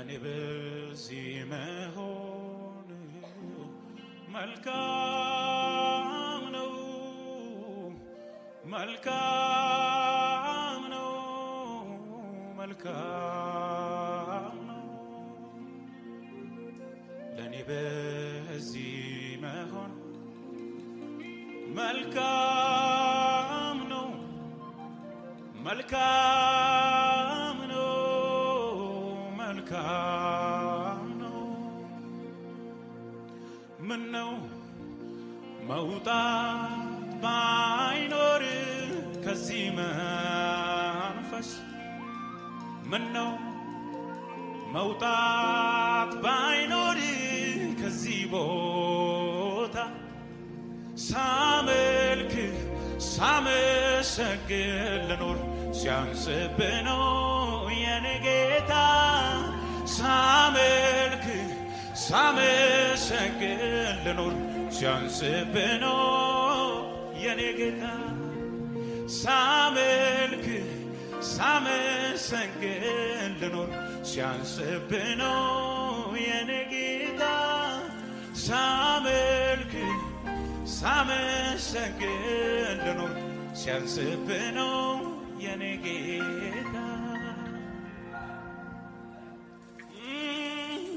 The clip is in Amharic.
ለኔ በዚህ መሆን መልካም ነው መልካም ነው መልካም ነው ለኔ በዚህ መሆን መልካም ነው መልካም ነው መልካም ነው ምነው መውጣት ባይኖር ከዚህ መንፈስ ምነው መውጣት ባይኖር ከዚህ ቦታ ሳመልክ ሳመሰግን ልኖር ሲያንስብህ ነው የኔ ጌታ ሳመልክ ሳመሰግን ልኖር ሲያንስብህ ነው የኔ ጌታ ሳመልክ ሳመሰግን ልኖር ሲያንስብህ ነው የኔ ጌታ ሳመልክ ሳመሰግን ልኖር ሲያንስብህ ነው የኔ ጌታ